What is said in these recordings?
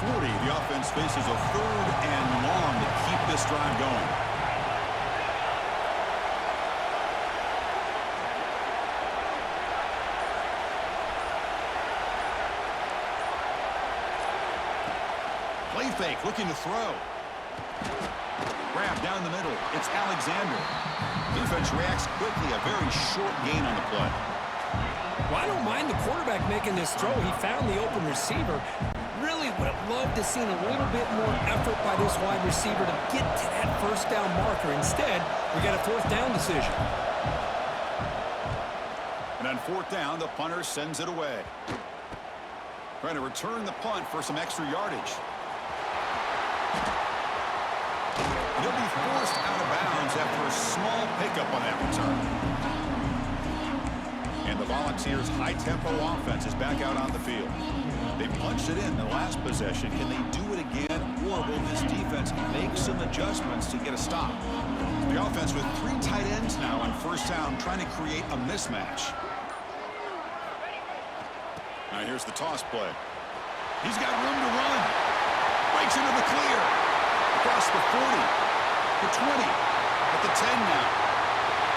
40, the offense faces a 3rd and long to keep this drive going. Play fake, looking to throw. Grab down the middle. It's Alexander. Defense reacts quickly. A very short gain on the play. Well, I don't mind the quarterback making this throw. He found the open receiver. Really would have loved to seen a little bit more effort by this wide receiver to get to that first down marker. Instead, we got a 4th down decision. And on 4th down, the punter sends it away. Trying to return the punt for some extra yardage. He'll be forced out of bounds after a small pickup on that return. And the Volunteers' high-tempo offense is back out on the field. They punched it in the last possession. Can they do it again, or will this defense make some adjustments to get a stop? The offense with 3 tight ends now on 1st down, trying to create a mismatch. Now here's the toss play. He's got room to run. Breaks into the clear. Across the 40, the 20, at the 10 now.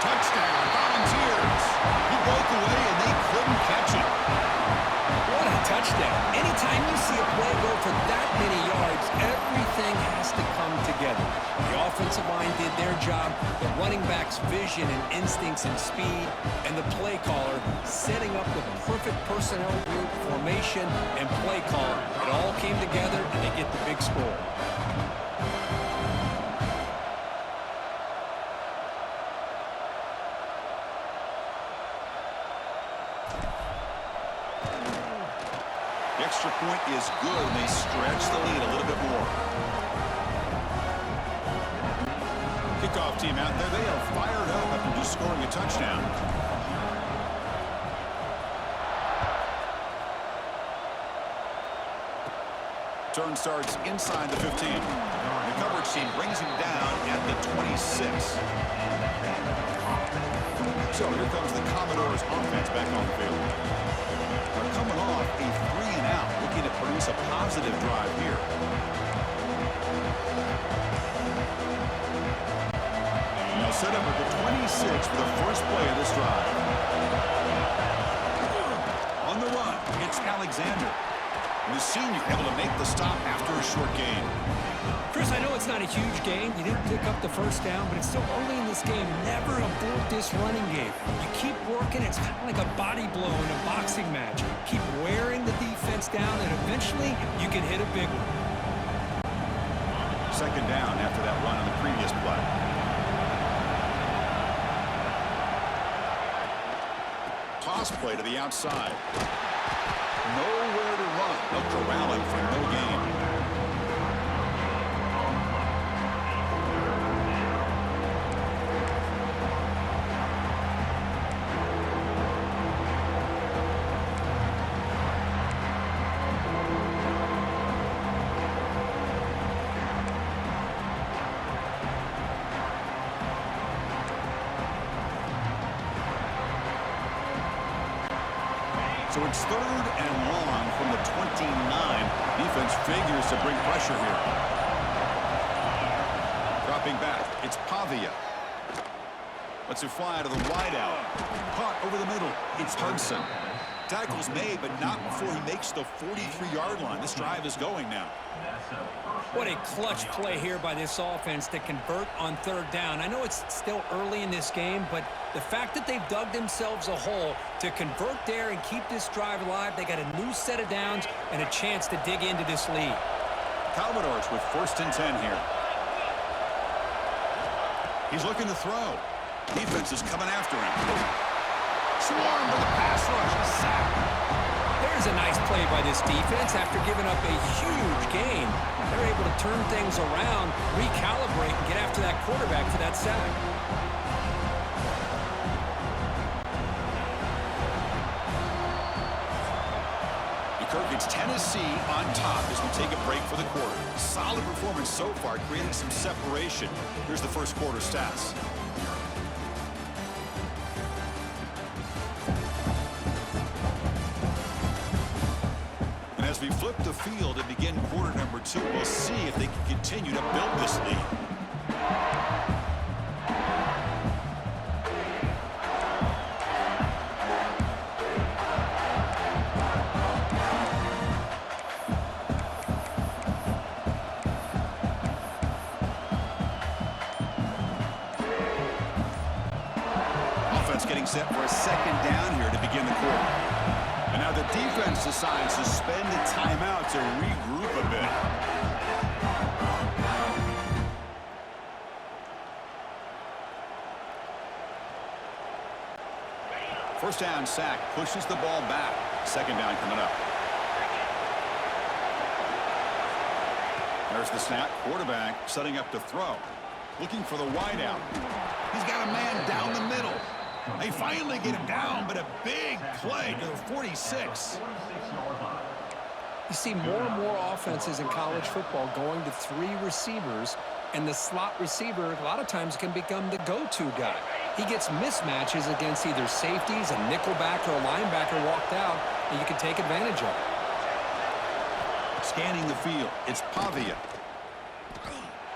Touchdown, Volunteers. He broke away and they couldn't catch it. What a touchdown. Anytime you see a play go for that many yards, everything has to come together. The offensive line did their job, the running back's vision and instincts and speed, and the play caller setting up the perfect personnel group, formation, and play call. It all came together, and they get the big score. The extra point is good, and they stretch the lead a little bit more. Kickoff team out there. They are fired up after just scoring a touchdown. Turn starts inside the 15. The coverage team brings him down at the 26. So here comes the Commodores offense back on the field. They're coming off a 3-and-out, looking to produce a positive drive here. Now set up at the 26 for the first play of this drive. On the run, it's Alexander. And the senior able to make the stop after a short gain. Chris, I know it's not a huge gain. You didn't pick up the first down, but it's still early in this game. Never abort this running game. You keep working. It's kind of like a body blow in a boxing match. Keep wearing the defense down, and eventually you can hit a big one. 2nd down after that run on the previous play. Toss play to the outside. Nowhere to run. They'll corral him for no gain. So it's 3rd and long from the 29. Defense figures to bring pressure here. Dropping back, it's Pavia. Lets it fly out of the wideout. Caught over the middle, it's Hudson. Tackle's made, but not before he makes the 43-yard line. This drive is going now. What a clutch play here by this offense to convert on 3rd down. I know it's still early in this game, but the fact that they've dug themselves a hole to convert there and keep this drive alive, they got a new set of downs and a chance to dig into this lead. Commodores with 1st and 10 here. He's looking to throw. Defense is coming after him. Swarmed with a pass rush, a sack. There's a nice play by this defense after giving up a huge gain. They're able to turn things around, recalibrate, and get after that quarterback for that sack. It's Tennessee on top as we take a break for the quarter. Solid performance so far, creating some separation. Here's the first quarter stats. And as we flip the field and begin quarter 22. We'll see if they can continue to build this lead. Getting set for a second down here to begin the quarter. And now the defense decides to spend a timeout to regroup a bit. First down sack pushes the ball back. Second down coming up. There's the snap. Quarterback setting up to throw. Looking for the wideout. He's got a man down the middle. They finally get him down, but a big play to the 46. You see more and more offenses in college football going to 3 receivers, and the slot receiver a lot of times can become the go-to guy. He gets mismatches against either safeties, a nickelback, or a linebacker walked out, and you can take advantage of it. Scanning the field, it's Pavia.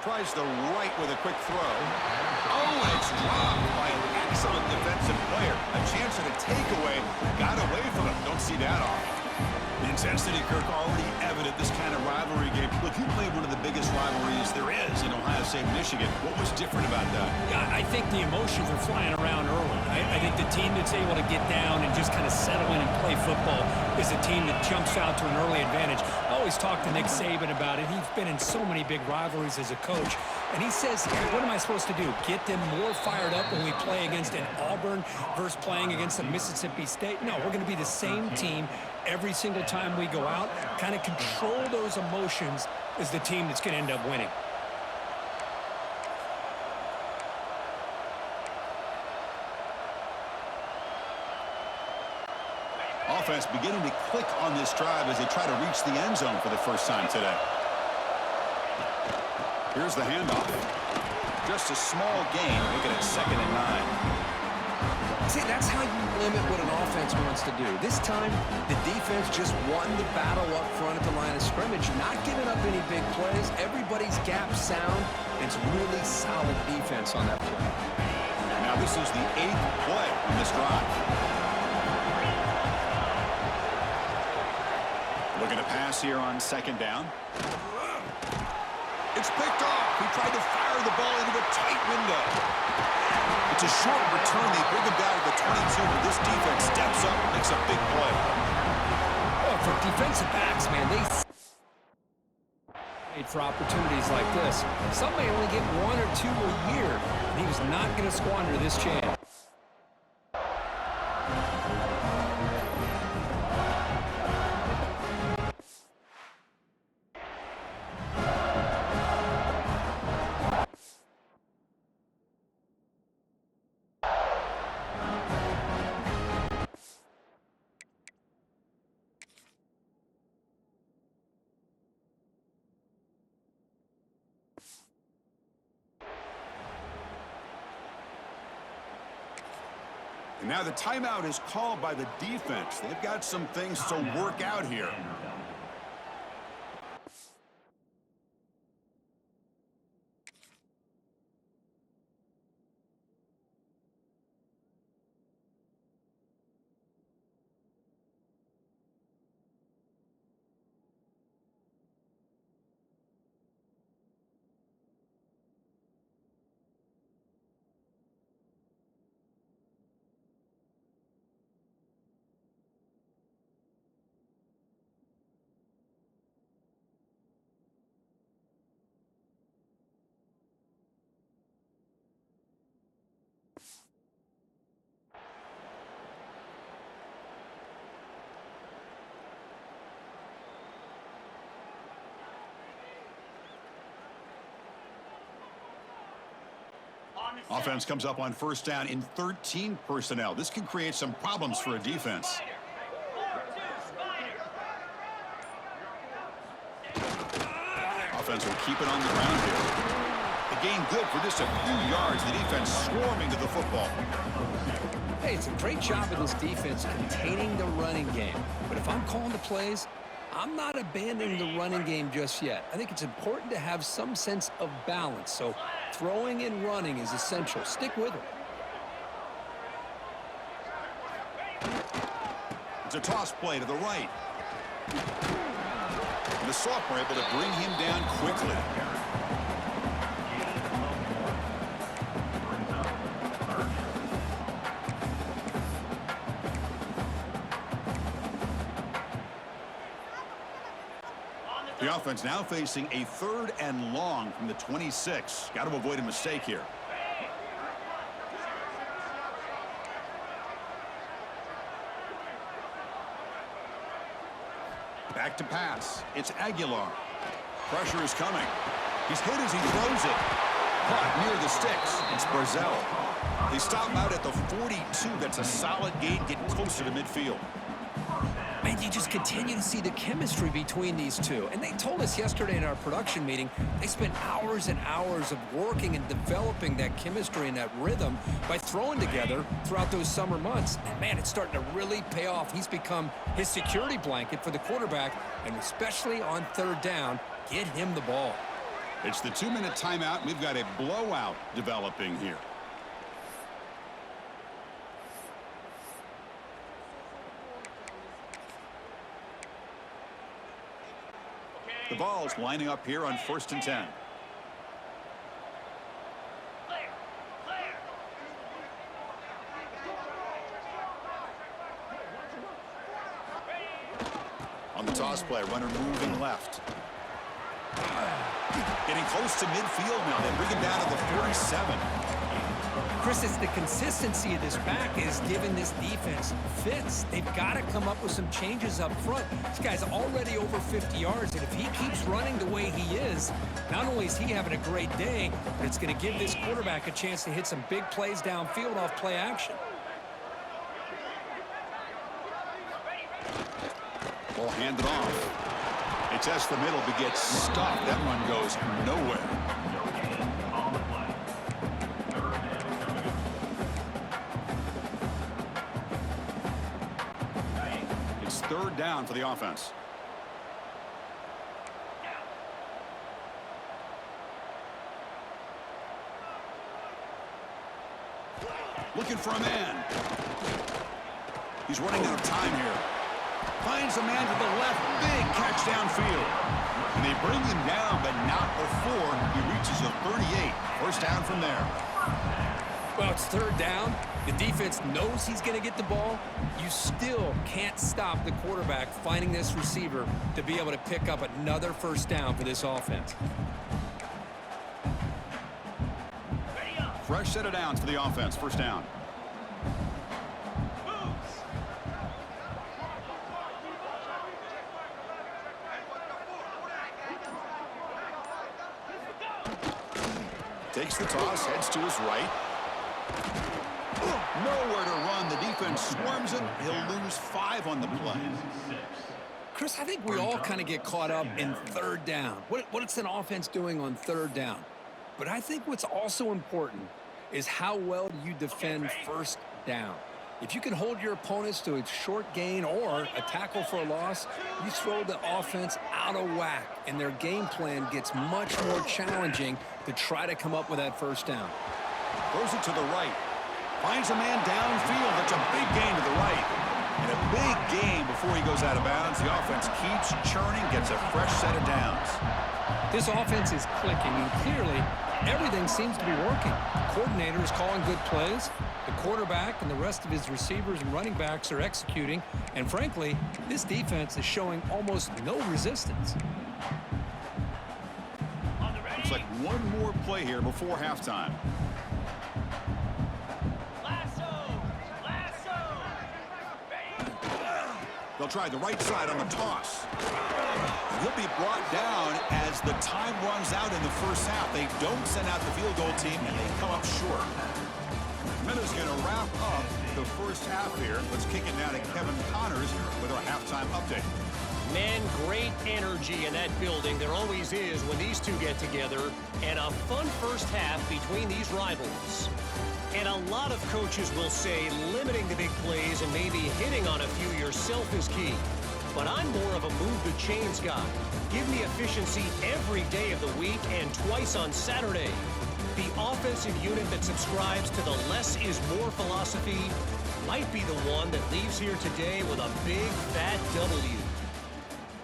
Tries the right with a quick throw. Oh, and it's dropped by an excellent defensive player. A chance at a takeaway. Got away from him. Don't see that often. The intensity, Kirk, already evident this kind of rivalry game. Look, you played one of the biggest rivalries there is in Ohio State, Michigan. What was different about that? Yeah, I think the emotions are flying around early. I think the team that's able to get down and just kind of settle in and play football is a team that jumps out to an early advantage. I always talk to Nick Saban about it. He's been in so many big rivalries as a coach. And he says, what am I supposed to do? Get them more fired up when we play against an Auburn versus playing against a Mississippi State? No, we're going to be the same team every single time we go out. Kind of control those emotions is the team that's going to end up winning. Offense beginning to click on this drive as they try to reach the end zone for the first time today. Here's the handoff. Just a small gain. Looking at 2nd and 9. See, that's how you limit what an offense wants to do. This time, the defense just won the battle up front at the line of scrimmage, not giving up any big plays. Everybody's gap sound. It's really solid defense on that play. Now this is the 8th play in this drive. Looking to pass here on 2nd down. It's picked off. He tried to fire the ball into a tight window. It's a short return. They bring him down to the 22, but this defense steps up and makes a big play. Well, for defensive backs, man, they wait for opportunities like this. Some may only get 1 or 2 a year, and he was not going to squander this chance. And now the timeout is called by the defense. They've got some things to work out here. Offense comes up on 1st down in 13 personnel. This can create some problems for a defense. Offense will keep it on the ground here. The gain good for just a few yards. The defense swarming to the football. Hey, it's a great job of this defense containing the running game. But if I'm calling the plays, I'm not abandoning the running game just yet. I think it's important to have some sense of balance. So throwing and running is essential. Stick with it. It's a toss play to the right. And the sophomore able to bring him down quickly. The offense now facing a 3rd and long from the 26. Got to avoid a mistake here. Back to pass. It's Aguilar. Pressure is coming. He's hit as he throws it. Caught near the sticks. It's Barzell. They stop him out at the 42. That's a solid gain, getting closer to midfield. Man, you just continue to see the chemistry between these two. And they told us yesterday in our production meeting, they spent hours and hours of working and developing that chemistry and that rhythm by throwing together throughout those summer months. And man, it's starting to really pay off. He's become his security blanket for the quarterback, and especially on 3rd down, get him the ball. It's the 2-minute timeout. We've got a blowout developing here. The ball's lining up here on 1st and 10. On the toss play, runner moving left. Getting close to midfield now. They bring him down to the 47. Chris, it's the consistency of this back is giving this defense fits. They've got to come up with some changes up front. This guy's already over 50 yards, and if he keeps running the way he is, not only is he having a great day, but it's going to give this quarterback a chance to hit some big plays downfield off play action. Ball handed off. It's S the middle, but gets stopped. That run goes nowhere. It's 3rd down for the offense. Looking for a man. He's running out of time here. Finds a man to the left. Big catch downfield. And they bring him down, but not before he reaches the 38. 1st down from there. Well, it's 3rd down. The defense knows he's going to get the ball. You still can't stop the quarterback finding this receiver to be able to pick up another 1st down for this offense. Fresh set of downs for the offense. 1st down. Takes the toss, heads to his right. Nowhere to run. The defense swarms it. He'll lose 5 on the play. Chris, I think we all kind of get caught up in 3rd down. What's an offense doing on 3rd down? But I think what's also important is how well you defend 1st down. If you can hold your opponents to a short gain or a tackle for a loss, you throw the offense out of whack, and their game plan gets much more challenging to try to come up with that 1st down. Throws it to the right. Finds a man downfield. That's a big gain to the right. And a big gain before he goes out of bounds. The offense keeps churning, gets a fresh set of downs. This offense is clicking, and clearly everything seems to be working. The coordinator is calling good plays. The quarterback and the rest of his receivers and running backs are executing. And frankly, this defense is showing almost no resistance. Looks like one more play here before halftime. They'll try the right side on the toss. He'll be brought down as the time runs out in the 1st half. They don't send out the field goal team, and they come up short. Minutes going to wrap up the 1st half here. Let's kick it now to Kevin Connors with our halftime update. Man, great energy in that building. There always is when these two get together. And a fun 1st half between these rivals. And a lot of coaches will say limiting the big plays and maybe hitting on a few yourself is key. but I'm more of a move the chains guy. Give me efficiency every day of the week and twice on Saturday. The offensive unit that subscribes to the less is more philosophy might be the one that leaves here today with a big fat W.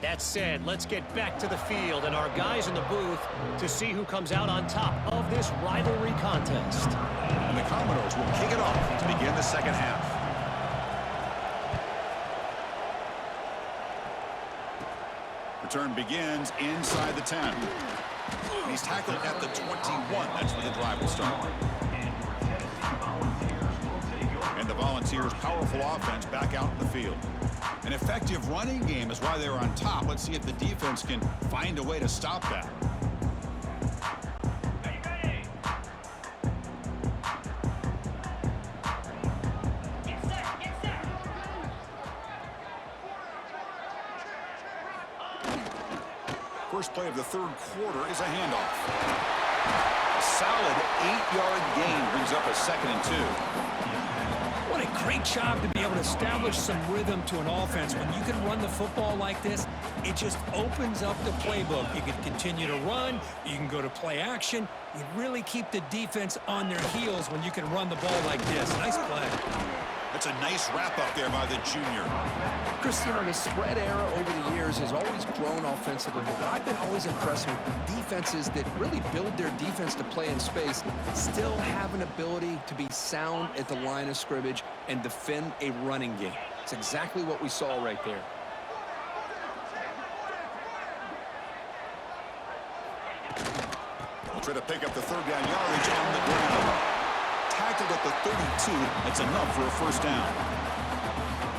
That said, let's get back to the field and our guys in the booth to see who comes out on top of this rivalry contest. And the Commodores will kick it off to begin the second half. Return begins inside the 10. And he's tackled at the 21. That's where the drive will start. And the Volunteers' powerful offense back out in the field. An effective running game is why they're on top. Let's see if the defense can find a way to stop that. First play of the third quarter is a handoff. A solid 8-yard gain brings up a 2nd and 2. What a great job to be able to establish some rhythm to an offense. When you can run the football like this, it just opens up the playbook. You can continue to run. You can go to play action. You really keep the defense on their heels when you can run the ball like this. Nice play. That's a nice wrap-up there by the junior. Chris, you know, the spread era over the years has always grown offensively, but I've been always impressed with defenses that really build their defense to play in space, still have an ability to be sound at the line of scrimmage and defend a running game. It's exactly what we saw right there. We'll try to pick up the third down yardage on the ground. Tackled at the 32. That's enough for a first down.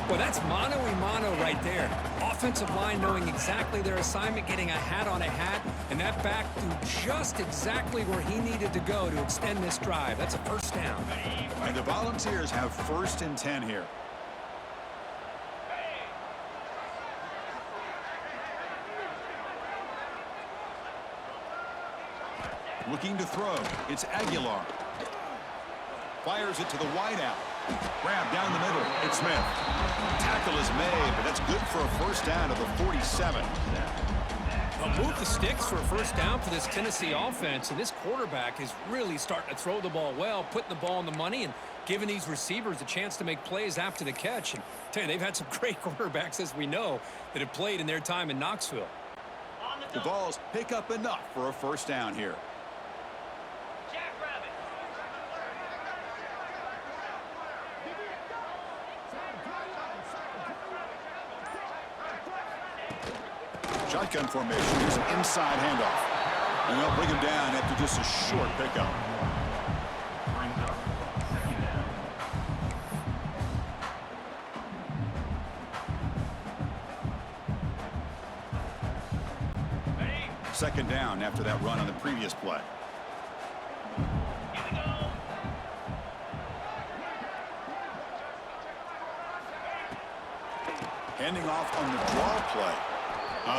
Well, that's mano-a-mano right there. Offensive line knowing exactly their assignment, getting a hat on a hat, and that back to just exactly where he needed to go to extend this drive. That's a first down. And the Volunteers have 1st and 10 here. Looking to throw. It's Aguilar. Fires it to the wideout. Grab down the middle. It's Smith. Tackle is made, but that's good for a first down to the 47. Move the sticks for a first down for this Tennessee offense, and this quarterback is really starting to throw the ball well, putting the ball in the money, and giving these receivers a chance to make plays after the catch. And I tell you, they've had some great quarterbacks, as we know, that have played in their time in Knoxville. The Vols pick up enough for a first down here. Shotgun formation. Here's an inside handoff. And they'll bring him down after just a short pickup. Second down after that run on the previous play. Handing off on the draw play.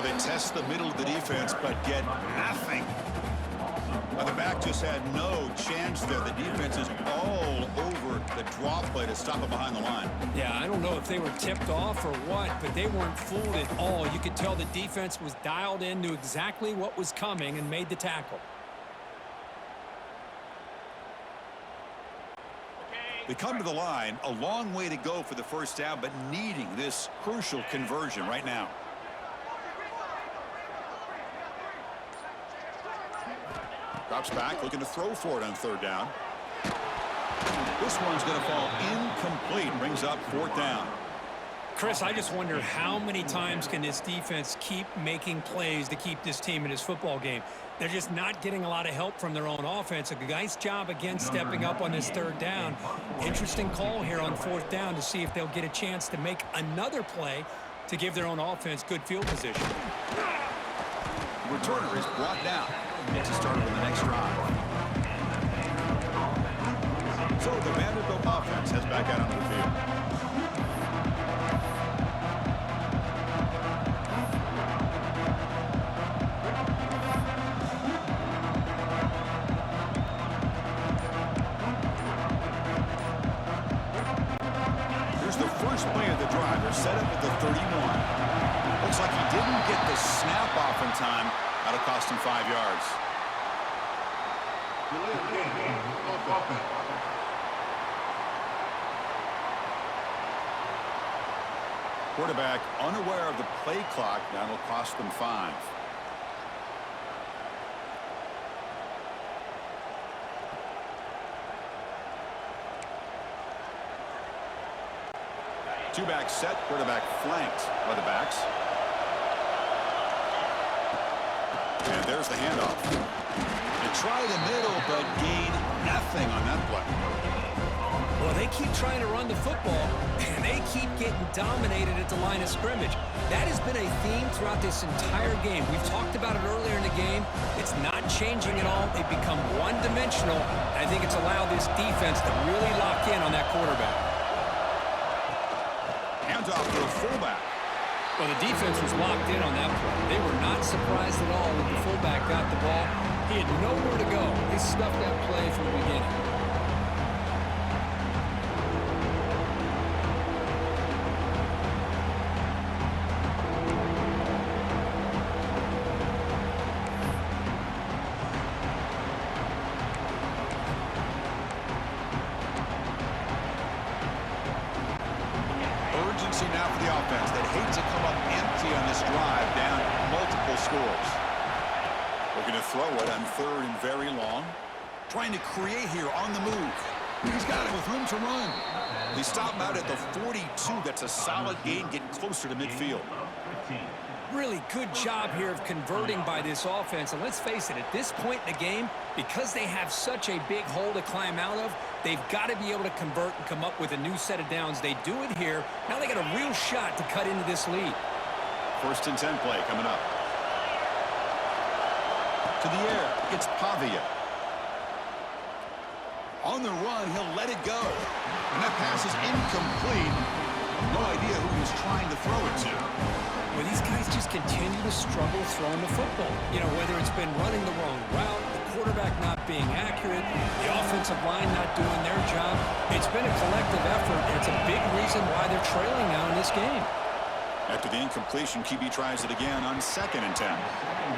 They test the middle of the defense, but get nothing. The back just had no chance there. The defense is all over the draw play to stop it behind the line. Yeah, I don't know if they were tipped off or what, but they weren't fooled at all. You could tell the defense was dialed in, knew exactly what was coming, and made the tackle. They come to the line, a long way to go for the first down, but needing this crucial conversion right now. Drops back, looking to throw for it on third down. This one's going to fall incomplete. Brings up 4th down. Chris, I just wonder how many times can this defense keep making plays to keep this team in this football game. They're just not getting a lot of help from their own offense. A nice job again stepping up on this third down. Interesting call here on 4th down to see if they'll get a chance to make another play to give their own offense good field position. The returner is brought down. Gets started with the next drive. So the Vanderbilt offense heads back out onto the field. Here's the first play of the drive. They're set up at the 31. didn't get the snap off in time. That'll cost him 5 yards. Quarterback unaware of the play clock. That'll cost them 5. Two-back set, quarterback flanked by the backs. And there's the handoff. They try the middle, but gain nothing on that play. Well, they keep trying to run the football, and they keep getting dominated at the line of scrimmage. That has been a theme throughout this entire game. We've talked about it earlier in the game. It's not changing at all. They've become one-dimensional. I think it's allowed this defense to really lock in on that quarterback. Handoff to the fullback. Well, the defense was locked in on that play. They were not surprised at all when the fullback got the ball. He had nowhere to go. They stuffed that play from the beginning. Urgency now for the offense that hate to come up empty on this drive, down multiple scores. Looking to throw it on 3rd and very long. Trying to create here on the move. He's got it with room to run. They stop him out at the 42. That's a solid gain, getting closer to midfield. Really good job here of converting by this offense. And let's face it, at this point in the game, because they have such a big hole to climb out of, they've got to be able to convert and come up with a new set of downs. They do it here. Now they got a real shot to cut into this lead. 1st and 10 play coming up. To the air, it's Pavia. On the run, he'll let it go. And that pass is incomplete. No idea who he was trying to throw it to. Well, these guys just continue to struggle throwing the football. You know, whether it's been running the wrong route, the quarterback not being accurate, the offensive line not doing their job. It's been a collective effort, and it's a big reason why they're trailing now in this game. After the incompletion, QB tries it again on 2nd and 10.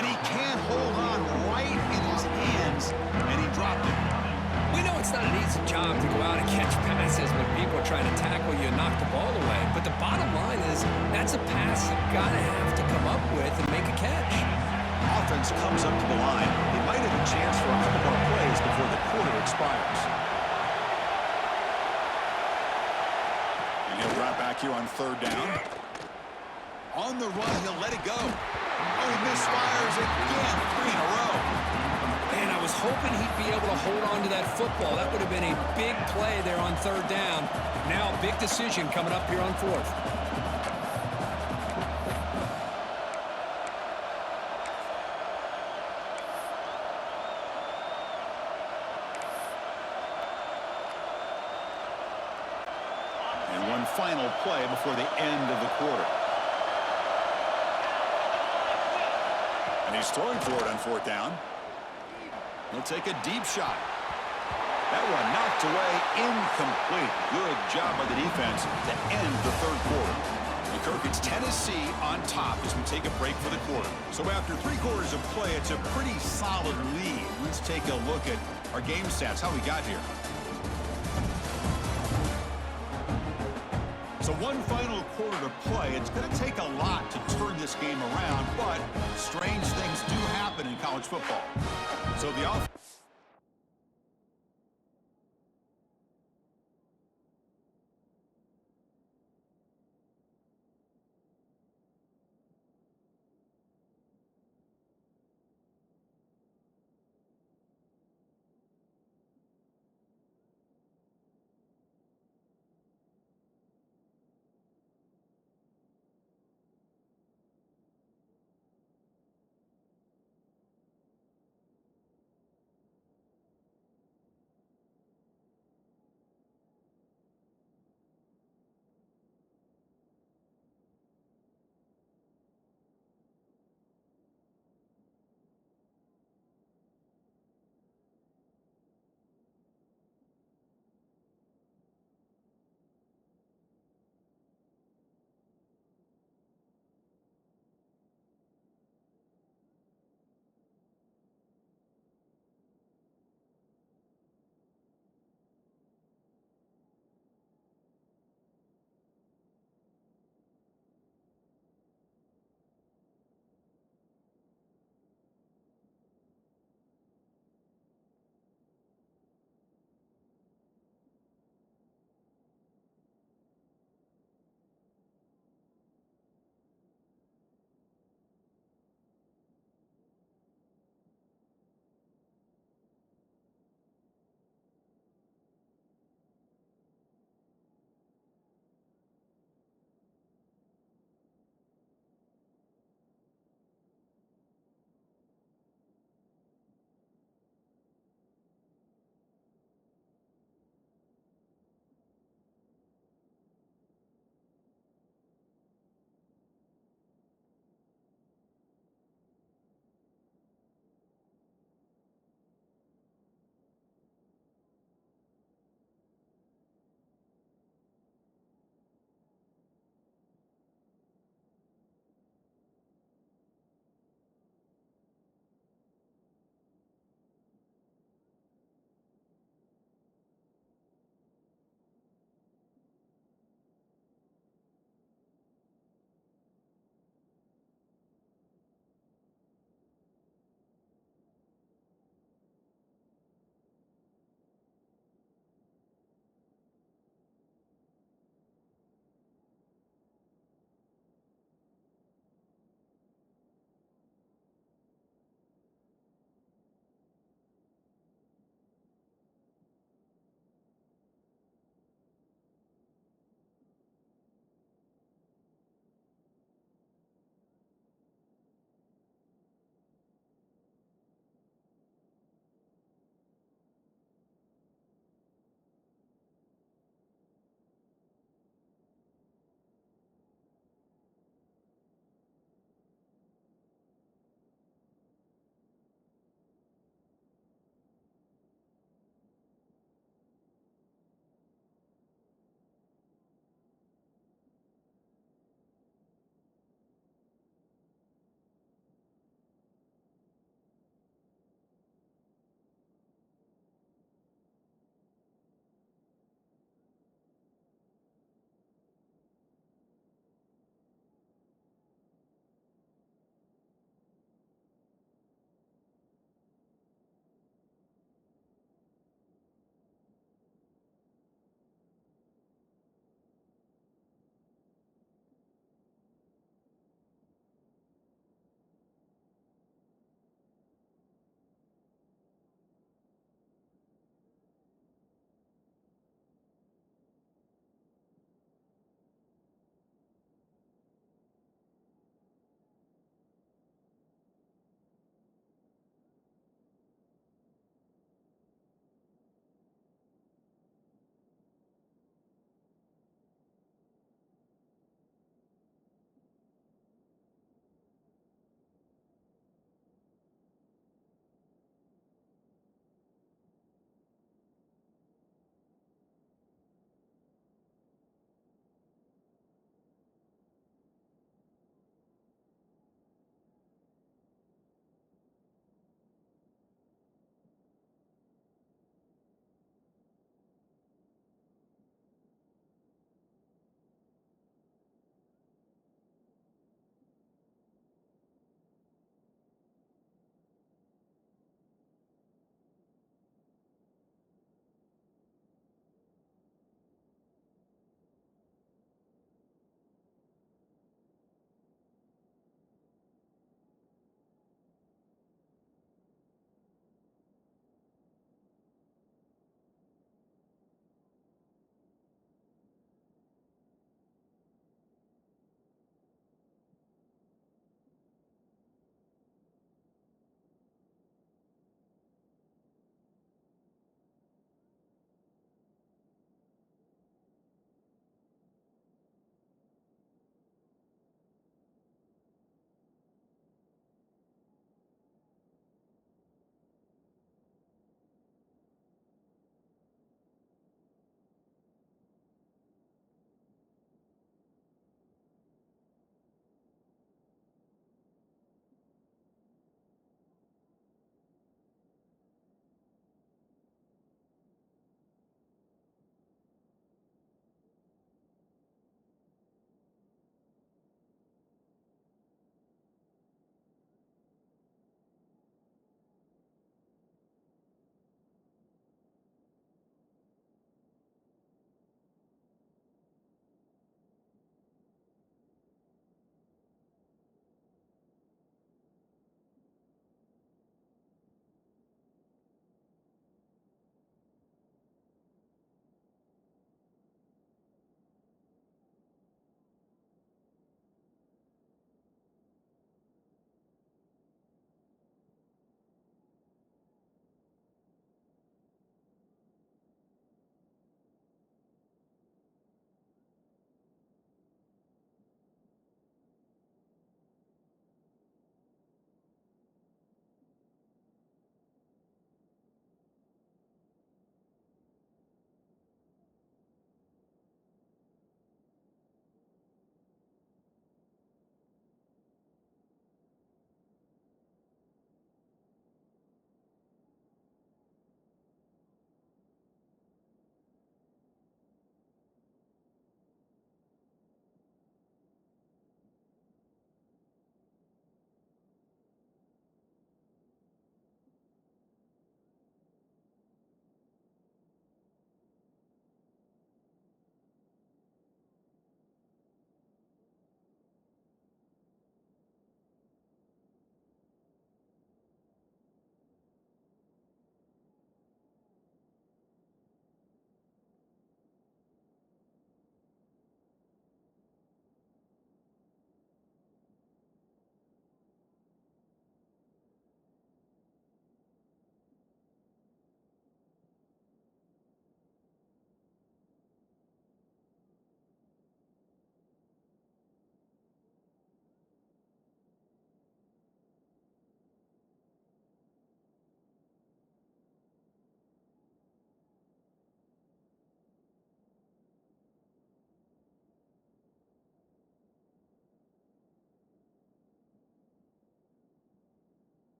And he can't hold on right in his hands, and he dropped it. We know it's not an easy job to go out and catch passes when people are trying to tackle you and knock the ball away. But the bottom line is that's a pass you've got to have to come up with and make a catch. Offense comes up to the line. They might have a chance for a couple more plays before the quarter expires. And he'll drop back here on 3rd down. On the run, he'll let it go. Oh, he misfires again, 3 in a row. And I was hoping he'd be able to hold on to that football. That would have been a big play there on 3rd down. Now a big decision coming up here on 4th. And one final play before the end of the quarter. And he's throwing for it on 4th down. He'll take a deep shot. That one knocked away, incomplete. Good job by the defense to end the 3rd quarter. And Kirk, it's Tennessee on top as we take a break for the quarter. So after 3 quarters of play, it's a pretty solid lead. Let's take a look at our game stats, how we got here. So one final quarter to play. It's going to take a lot to turn this game around, but strange things do happen in college football. So the offense.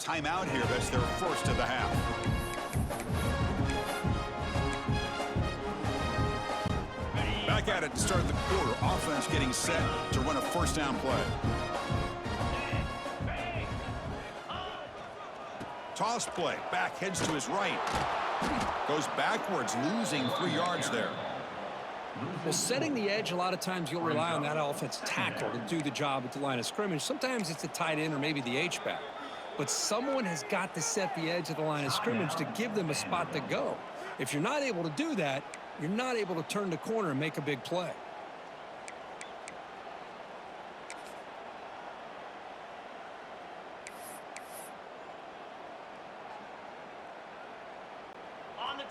timeout here. That's their first of the half. Back at it to start the quarter. Offense getting set to run a first down play. Toss play. Back heads to his right. Goes backwards, losing 3 yards there. Well, setting the edge, a lot of times you'll rely on that offense tackle to do the job at the line of scrimmage. Sometimes it's the tight end or maybe the H-back. But someone has got to set the edge of the line of scrimmage to give them a spot to go. If you're not able to do that, you're not able to turn the corner and make a big play.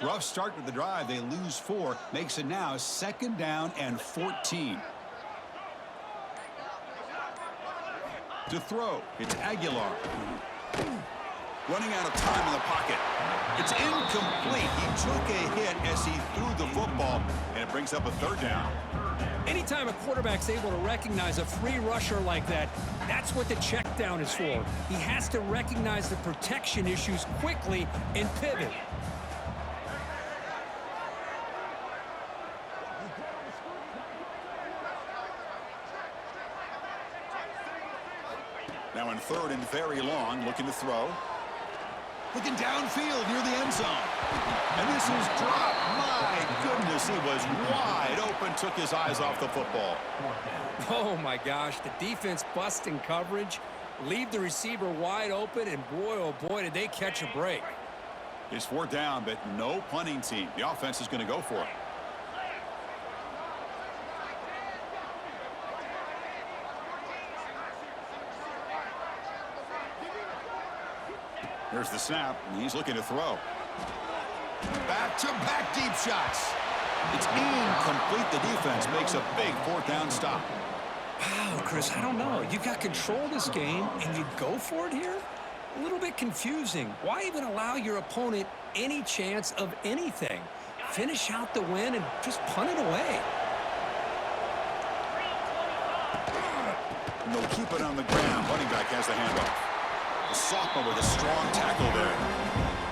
Rough start to the drive. They lose 4. Makes it now 2nd down and 14. To throw, it's Aguilar. Running out of time in the pocket. It's incomplete. He took a hit as he threw the football, and it brings up a 3rd down. Anytime a quarterback's able to recognize a free rusher like that, that's what the check down is for. He has to recognize the protection issues quickly and pivot. Now in 3rd and very long, looking to throw. Looking downfield near the end zone. And this is dropped. My goodness, he was wide open, took his eyes off the football. Oh, my gosh, the defense busting coverage, leave the receiver wide open, and boy, oh boy, did they catch a break. It's 4th down, but no punting team. The offense is going to go for it. Here's the snap, and he's looking to throw. Back-to-back deep shots. It's incomplete. The defense makes a big 4th down stop. Wow, Chris, I don't know. You got control of this game, and you go for it here? A little bit confusing. Why even allow your opponent any chance of anything? Finish out the win and just punt it away. And they'll keep it on the ground. Running back has the handoff. The sophomore with a strong tackle there.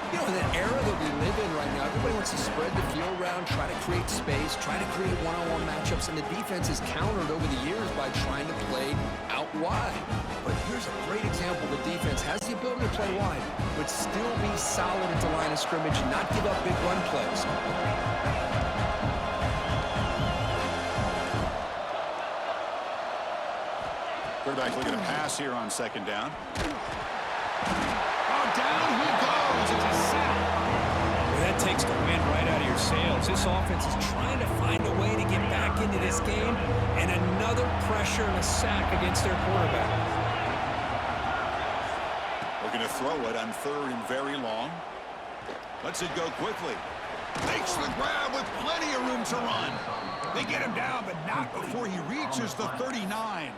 You know, in the era that we live in right now, everybody wants to spread the field around, try to create space, try to create one-on-one matchups, and the defense is countered over the years by trying to play out wide. But here's a great example. The defense has the ability to play wide, but still be solid at the line of scrimmage and not give up big run plays. Quarterback looking to pass here on 2nd down. Oh, down he goes. It's a sack. Well, that takes the wind right out of your sails. This offense is trying to find a way to get back into this game, and another pressure and a sack against their quarterback. Looking to throw it on 3rd and very long. Lets it go quickly. Makes the grab with plenty of room to run. They get him down, but not before he reaches the 39.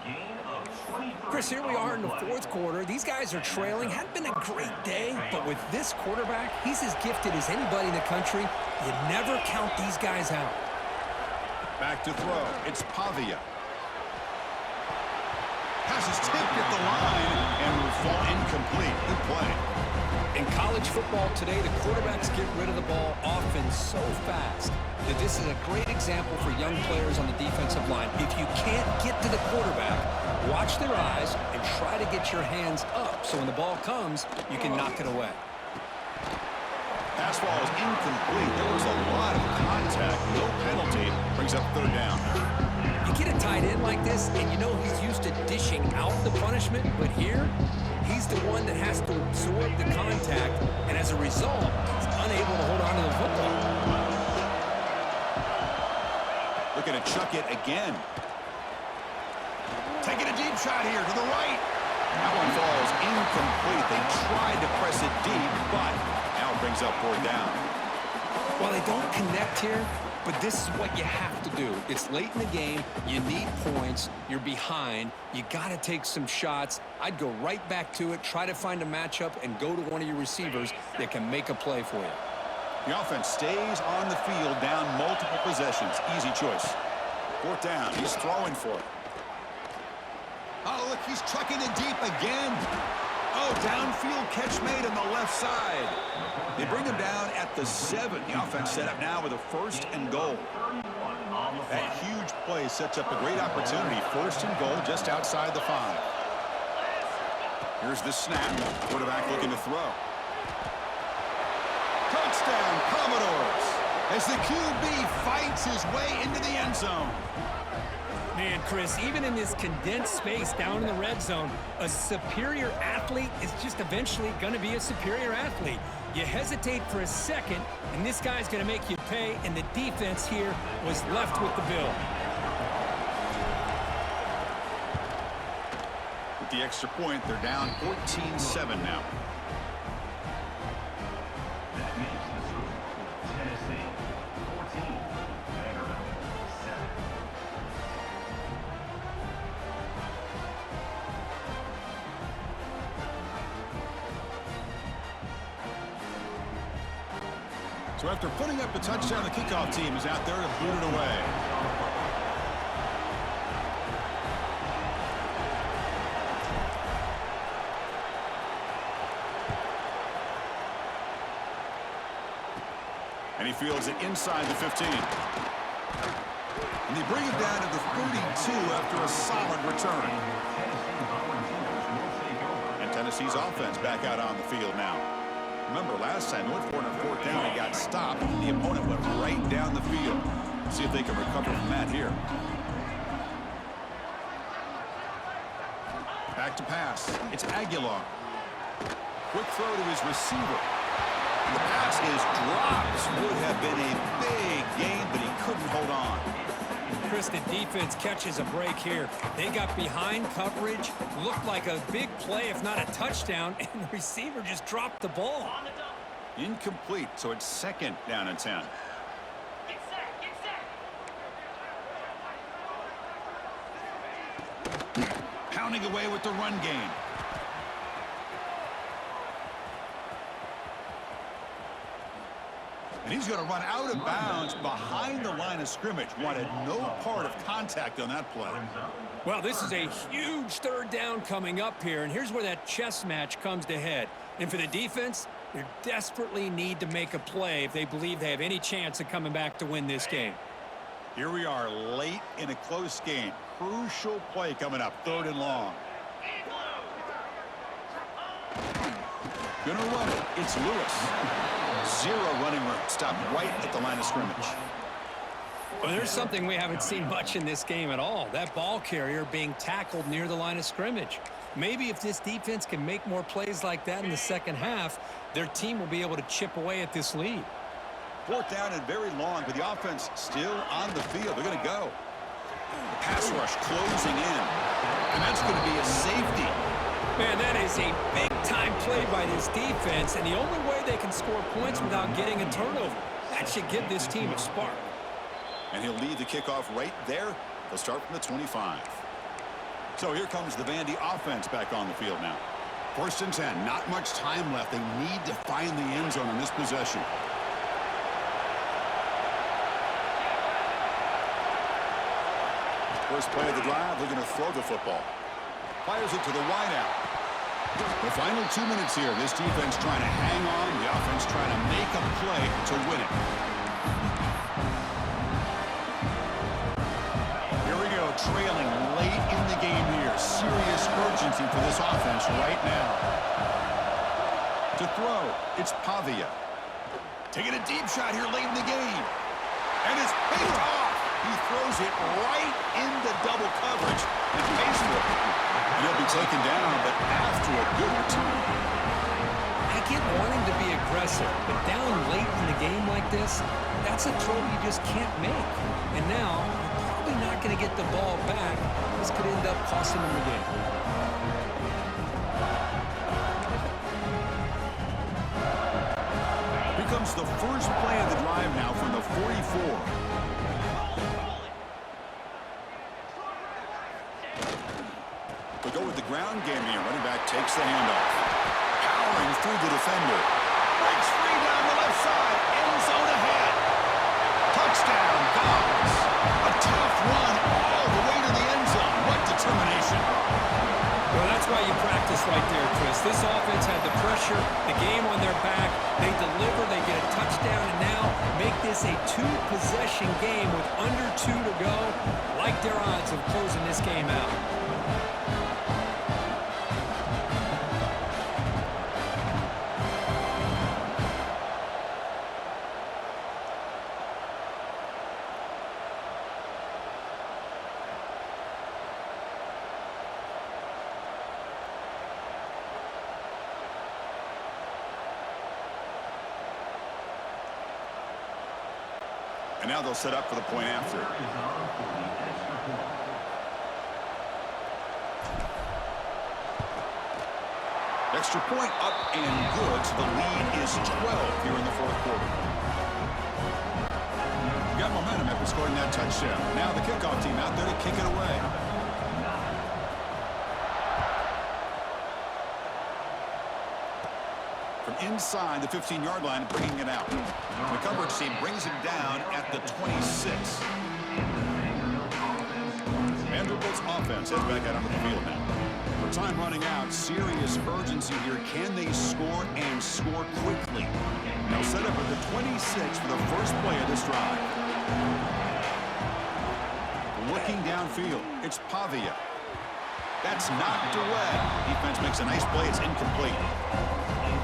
Chris, here we are in the 4th quarter. These guys are trailing. Hadn't been a great day, but with this quarterback, he's as gifted as anybody in the country. You never count these guys out. Back to throw. It's Pavia. Pass is tipped at the line and will fall incomplete. Good play. In college football today, the quarterbacks get rid of the ball often so fast that this is a great example for young players on the defensive line. If you can't get to the quarterback, watch their eyes and try to get your hands up so when the ball comes, you can knock it away. Pass ball is incomplete. There was a lot of contact. No penalty. Brings up 3rd down. You get a tight end like this, and you know he's used to dishing out the punishment, but here, he's the one that has to absorb the contact, and as a result, he's unable to hold on to the football. Looking to chuck it again. Taking a deep shot here to the right. That one falls incomplete. They tried to press it deep, but now it brings up 4th down. Well, they don't connect here, but this is what you have to do. It's late in the game. You need points. You're behind. You got to take some shots. I'd go right back to it, try to find a matchup, and go to one of your receivers that can make a play for you. The offense stays on the field, down multiple possessions. Easy choice. 4th down. He's throwing for it. Oh, look, he's trucking it deep again. Oh, downfield catch made on the left side. They bring him down at the 7. The offense set up now with a 1st and goal. That huge play sets up a great opportunity. 1st and goal just outside the 5. Here's the snap. Quarterback looking to throw. Touchdown, Commodores, as the QB fights his way into the end zone. Man, Chris, even in this condensed space down in the red zone, a superior athlete is just eventually going to be a superior athlete. You hesitate for a second, and this guy's going to make you pay, and the defense here was left with the bill. With the extra point, they're down 14-7 now. So after putting up a touchdown, the kickoff team is out there to boot it away. And he fields it inside the 15. And they bring it down to the 32 after a solid return. And Tennessee's offense back out on the field now. Remember, last time, went for it on 4th down, he got stopped. The opponent went right down the field. See if they can recover from that here. Back to pass. It's Aguilar. Quick throw to his receiver. The pass is dropped. Would have been a big gain, but he couldn't hold on. Chris, the defense catches a break here. They got behind coverage, looked like a big play, if not a touchdown, and the receiver just dropped the ball. Incomplete, so it's 2nd down and 10. Pounding away with the run game. And he's going to run out of bounds behind the line of scrimmage. Wanted no part of contact on that play. Well, this is a huge 3rd down coming up here, and here's where that chess match comes to head. And for the defense, they desperately need to make a play if they believe they have any chance of coming back to win this game. Here we are late in a close game. Crucial play coming up, 3rd and long. Gonna run it. It's Lewis. 0 running room. Stopped right at the line of scrimmage. Well, there's something we haven't seen much in this game at all. That ball carrier being tackled near the line of scrimmage. Maybe if this defense can make more plays like that in the second half, their team will be able to chip away at this lead. 4th down and very long, but the offense still on the field. They're going to go. The pass rush closing in. And that's going to be a safety. Man, that is a big-time play by this defense, and the only way they can score points without getting a turnover. That should give this team a spark. And he'll lead the kickoff right there. They'll start from the 25. So here comes the Vandy offense back on the field now. 1st and 10. Not much time left. They need to find the end zone on this possession. First play of the drive, they're going to throw the football. Fires it to the wideout. The final 2 minutes here. This defense trying to hang on. The offense trying to make a play to win it. Here we go. Trailing late in the game here. Serious urgency for this offense right now. To throw, it's Pavia. Taking a deep shot here late in the game. And it's picked off. He throws it right into double coverage and pays for it. And he'll be taken down, but after a good return. I get wanting to be aggressive, but down late in the game like this, that's a throw you just can't make. And now, you're probably not going to get the ball back. This could end up costing them the game. Here comes the first play of the drive now from the 44. They'll go with the ground game here. Running back takes the handoff. Powering through the defender. Breaks free down the left side. End zone ahead. Touchdown, Dogs. A tough run all the way to the end zone. What determination. Well, that's why you practice this right there, Chris. This offense had the pressure, the game on their back. They deliver, they get a touchdown, and now make this a two-possession game with under 2 to go. Like their odds of closing this game out. And now they'll set up for the point after. Extra point up and good, so the lead is 12 here in the fourth quarter. Got momentum after scoring that touchdown. Now the kickoff team out there to kick it away. Inside the 15-yard line, bringing it out. The coverage team brings him down at the 26. Vanderbilt's offense heads back out onto the field now. For time running out, serious urgency here. Can they score and score quickly? Now set up at the 26 for the first play of this drive. Looking downfield, it's Pavia. That's knocked away. Defense makes a nice play. It's incomplete.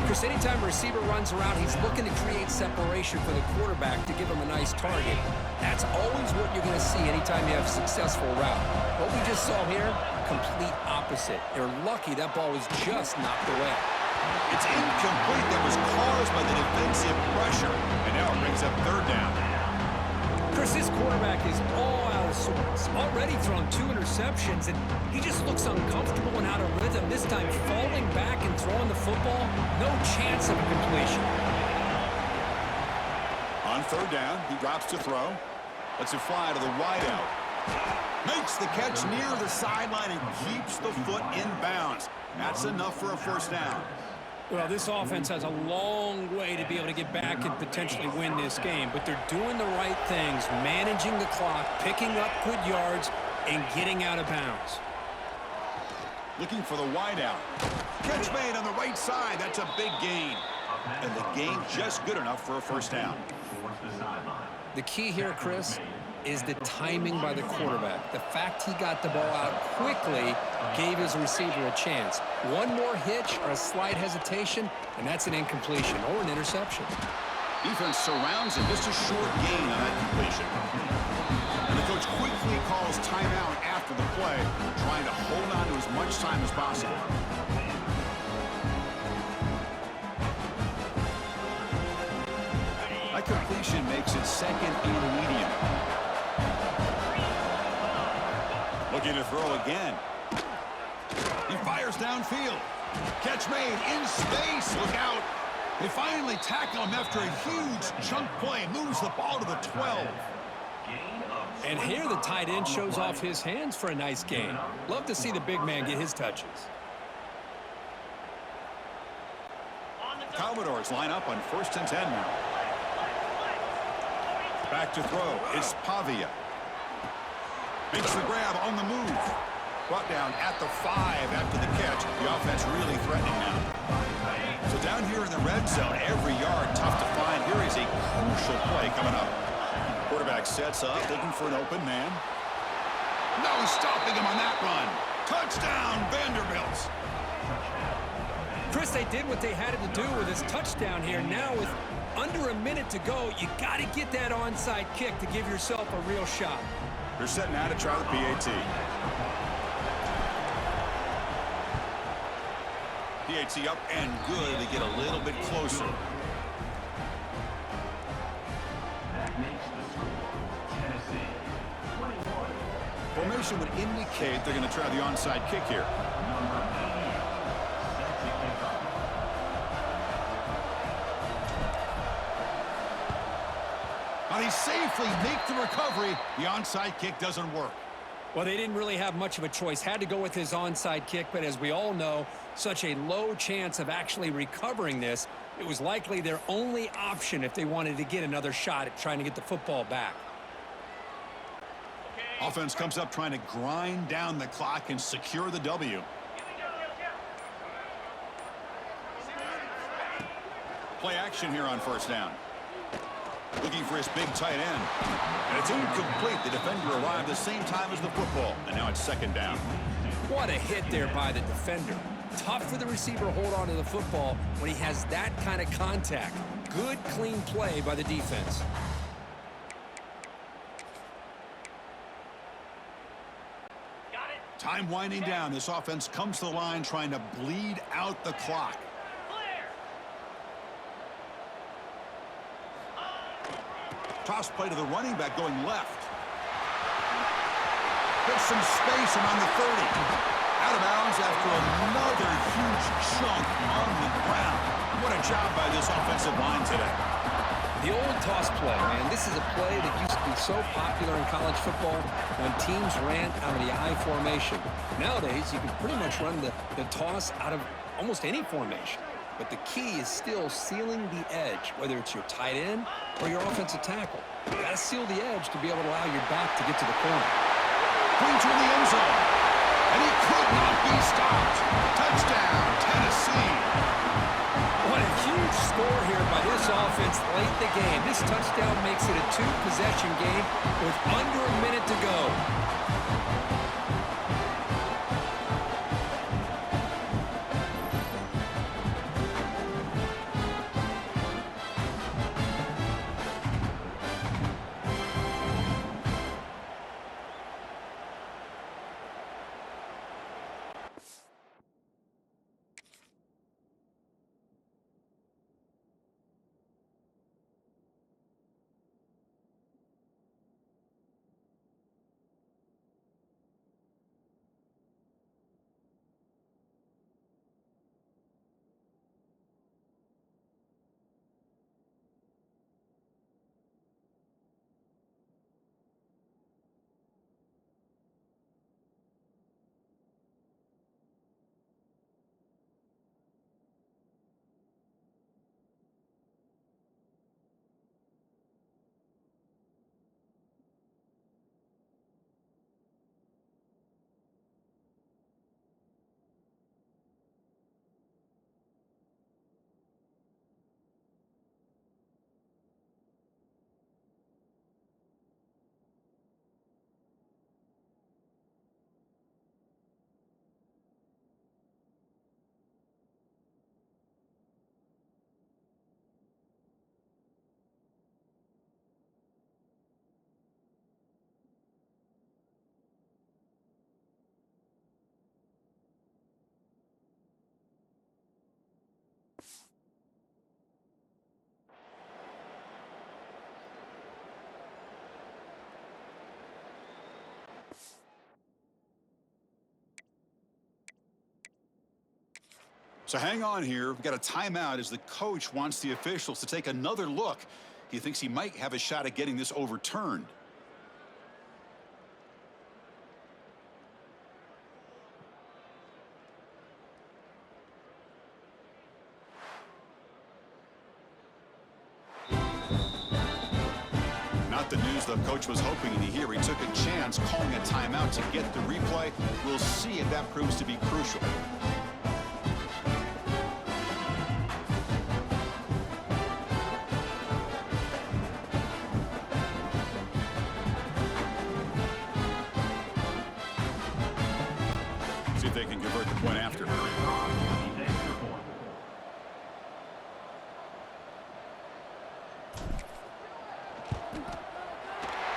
Chris, anytime a receiver runs around, he's looking to create separation for the quarterback to give him a nice target. That's always what you're going to see anytime you have a successful route. What we just saw here, complete opposite. They're lucky that ball was just knocked away. It's incomplete. That was caused by the defensive pressure. And now it brings up third down. Chris, this quarterback is all out of sorts. Already thrown 2 interceptions, and he just looks uncomfortable and out of rhythm. This time falling back and throwing the football, no chance of a completion. On third down, he drops to throw. Lets it fly to the wideout. Makes the catch near the sideline and keeps the foot in bounds. That's enough for a first down. Well, this offense has a long way to be able to get back and potentially win this game, but they're doing the right things, managing the clock, picking up good yards, and getting out of bounds. Looking for the wideout. Catch made on the right side. That's a big gain. And the gain just good enough for a first down. The key here, Chris, is the timing by the quarterback. The fact he got the ball out quickly gave his receiver a chance. One more hitch or a slight hesitation, and that's an incompletion or an interception. Defense surrounds him. Just a short gain on that completion. And the coach quickly calls timeout after the play, trying to hold on to as much time as possible. That completion makes it second and medium. Looking to throw again. He fires downfield. Catch made in space. Look out. They finally tackle him after a huge chunk play. Moves the ball to the 12. And here the tight end shows off his hands for a nice gain. Love to see the big man get his touches. Commodores line up on 1st and 10 now. Back to throw. It's Pavia. Makes the grab on the move. Brought down at the 5 after the catch. The offense really threatening now. So down here in the red zone, every yard tough to find. Here is a crucial play coming up. Quarterback sets up, looking for an open man. No stopping him on that run. Touchdown, Vanderbilt. Chris, they did what they had to do with his touchdown here. Now with under a minute to go, you got to get that onside kick to give yourself a real shot. They're setting out to try the PAT. PAT up and good to get a little bit closer. Formation would indicate they're going to try the onside kick here. Now they safely make the recovery. The onside kick doesn't work. Well, they didn't really have much of a choice. Had to go with his onside kick, but as we all know, such a low chance of actually recovering this. It was likely their only option if they wanted to get another shot at trying to get the football back. Offense comes up trying to grind down the clock and secure the W. Play action here on first down. Looking for his big tight end. And it's incomplete. The defender arrived the same time as the football. And now it's second down. What a hit there by the defender. Tough for the receiver to hold on to the football when he has that kind of contact. Good, clean play by the defense. Time winding down. This offense comes to the line trying to bleed out the clock. Toss play to the running back going left. There's some space around the 30. Out of bounds after another huge chunk on the ground. What a job by this offensive line today. The old toss play, man. This is a play that used to be so popular in college football when teams ran out of the I formation. Nowadays, you can pretty much run the toss out of almost any formation. But the key is still sealing the edge, whether it's your tight end or your offensive tackle. You got to seal the edge to be able to allow your back to get to the corner. Pointer in the end zone. And he could not be stopped. Touchdown, Tennessee. What a huge score here by this offense late in the game. This touchdown makes it a two-possession game with under a minute to go. So hang on here. We've got a timeout as the coach wants the officials to take another look. He thinks he might have a shot at getting this overturned. Not the news the coach was hoping to hear. He took a chance calling a timeout to get the replay. We'll see if that proves to be crucial. See if they can convert the point after.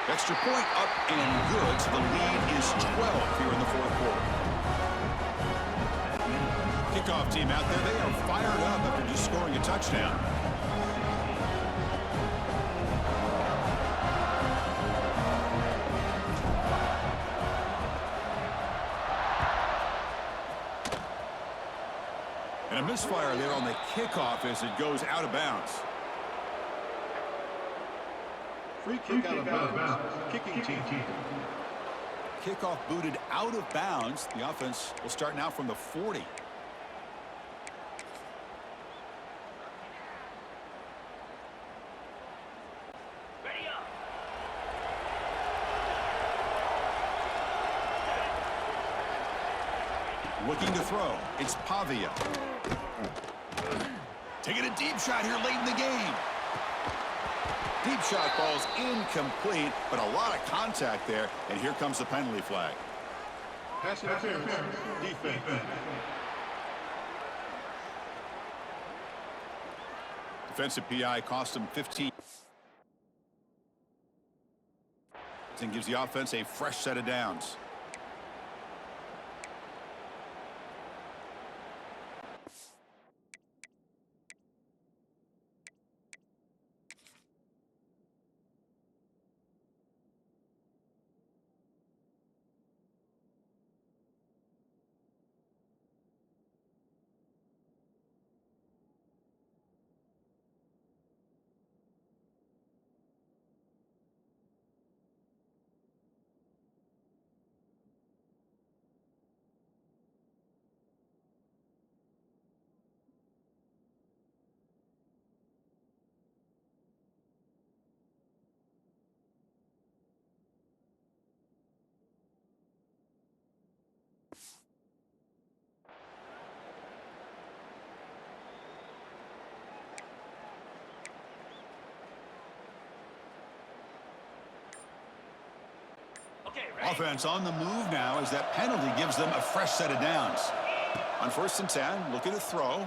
Extra point up and good, so the lead is 12 here in the fourth quarter. Kickoff team out there, they are fired up after just scoring a touchdown. And a misfire there on the kickoff as it goes out of bounds. Free kick out of bounds. Kicking team. Kickoff booted out of bounds. The offense will start now from the 40. Looking to throw. It's Pavia. Taking a deep shot here late in the game. Deep shot falls incomplete, but a lot of contact there, and here comes the penalty flag. Pass interference. Defense. Defensive PI cost him 15. And gives the offense a fresh set of downs. Offense on the move now as that penalty gives them a fresh set of downs. On 1st and 10, looking to throw.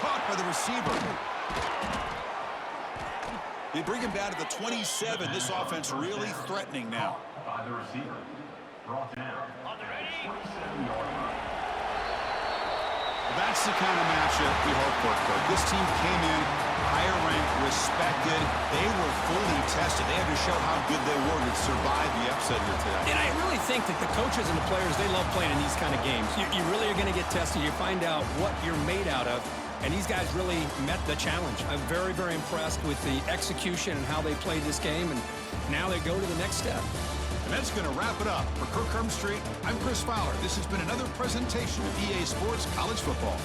Caught by the receiver. They bring him down to the 27. This offense really threatening now. By the receiver. Brought down. That's the kind of matchup we hope for, Kirk. This team came in higher ranked, respected. They were fully tested. They had to show how good they were to survive the upset here today. And I really think that the coaches and the players, they love playing in these kind of games. You really are going to get tested. You find out what you're made out of. And these guys really met the challenge. I'm very, very impressed with the execution and how they played this game. And now they go to the next step. And that's going to wrap it up. For Kirk Street, I'm Chris Fowler. This has been another presentation of EA Sports College Football.